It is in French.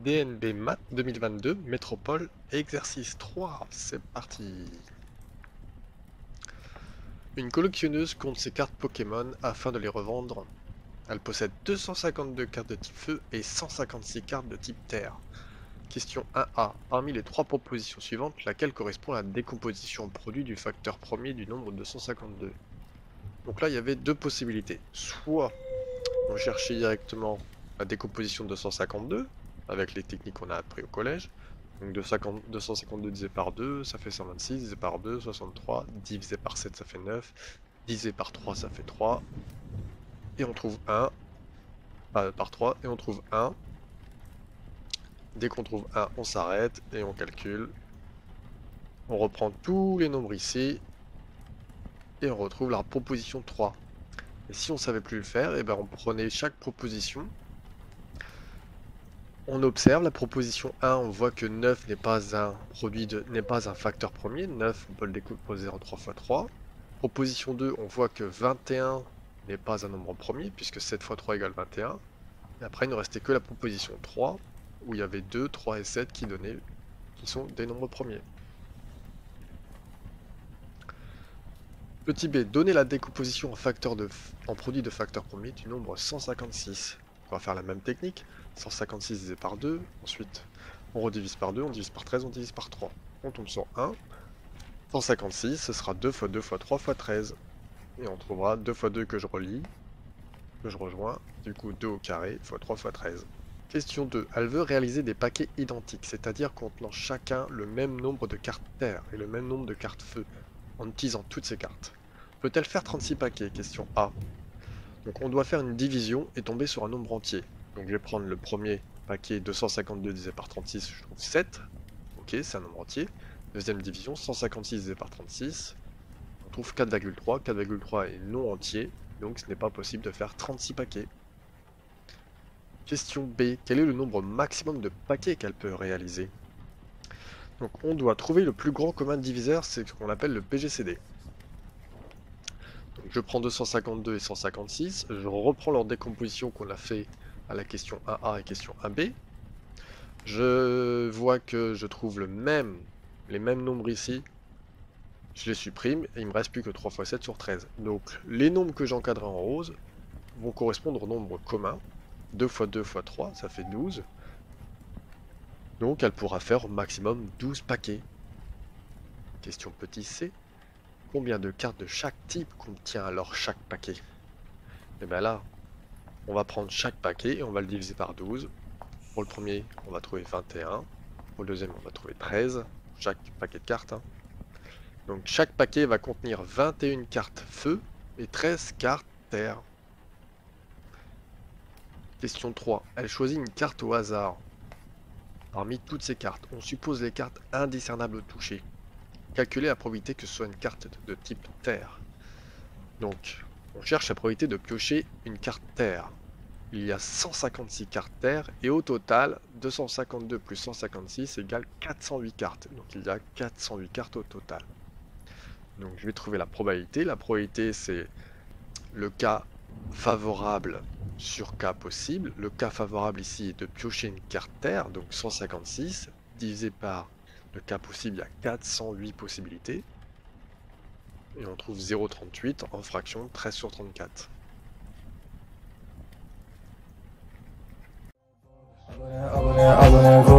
DNB Math 2022, Métropole, exercice 3, c'est parti. Une collectionneuse compte ses cartes Pokémon afin de les revendre. Elle possède 252 cartes de type feu et 156 cartes de type terre. Question 1A. Parmi les trois propositions suivantes, laquelle correspond à la décomposition en produit du facteur premier du nombre 252? Donc là, il y avait deux possibilités. Soit on cherchait directement la décomposition de 252, avec les techniques qu'on a appris au collège. Donc 252 divisé par 2, ça fait 126, divisé par 2, 63, divisé par 7, ça fait 9, divisé par 3, ça fait 3, et on trouve 1, par 3, et on trouve 1. Dès qu'on trouve 1, on s'arrête, et on calcule. On reprend tous les nombres ici, et on retrouve la proposition 3. Et si on ne savait plus le faire, et ben on prenait chaque proposition. On observe la proposition 1, on voit que 9 n'est pas un n'est pas un facteur premier. 9, on peut le décomposer en 3 fois 3. Proposition 2, on voit que 21 n'est pas un nombre premier, puisque 7 fois 3 égale 21. Et après, il ne restait que la proposition 3, où il y avait 2, 3 et 7 qui sont des nombres premiers. Petit b, donner la décomposition en produit de facteur premier du nombre 156. On va faire la même technique. 156 divisé par 2, ensuite on redivise par 2, on divise par 13, on divise par 3. On tombe sur 1. 156, ce sera 2 fois 2 fois 3 fois 13. Et on trouvera 2 fois 2 que je relis, que je rejoins, du coup 2 au carré fois 3 fois 13. Question 2. Elle veut réaliser des paquets identiques, c'est-à-dire contenant chacun le même nombre de cartes terre et le même nombre de cartes feu, en utilisant toutes ces cartes. Peut-elle faire 36 paquets? Question A. Donc on doit faire une division et tomber sur un nombre entier. Donc je vais prendre le premier paquet, 252 divisé par 36, je trouve 7. Ok, c'est un nombre entier. Deuxième division, 156 divisé par 36, on trouve 4,3. 4,3 est non entier, donc ce n'est pas possible de faire 36 paquets. Question B, quel est le nombre maximum de paquets qu'elle peut réaliser? Donc on doit trouver le plus grand commun diviseur, c'est ce qu'on appelle le PGCD. Donc je prends 252 et 156, je reprends leur décomposition qu'on a fait à la question 1A et question 1B. Je vois que je trouve les mêmes nombres ici. Je les supprime et il me reste plus que 3 fois 7 sur 13. Donc les nombres que j'encadrerai en rose vont correspondre au nombre commun. 2 fois 2 fois 3, ça fait 12. Donc elle pourra faire au maximum 12 paquets. Question petit c. Combien de cartes de chaque type contient alors chaque paquet? Et bien là, on va prendre chaque paquet et on va le diviser par 12. Pour le premier, on va trouver 21. Pour le deuxième, on va trouver 13. Chaque paquet de cartes. Donc chaque paquet va contenir 21 cartes feu et 13 cartes terre. Question 3. Elle choisit une carte au hasard. Parmi toutes ces cartes, on suppose les cartes indiscernables au toucher. Calculez la probabilité que ce soit une carte de type terre. Donc, on cherche la probabilité de piocher une carte terre. Il y a 156 cartes terre et au total, 252 plus 156 égale 408 cartes. Donc il y a 408 cartes au total. Donc je vais trouver la probabilité. La probabilité, c'est le cas favorable sur cas possible. Le cas favorable ici est de piocher une carte terre, donc 156, divisé par le cas possible, il y a 408 possibilités. Et on trouve 0,38 en fraction 13 sur 34. Abonnez-vous.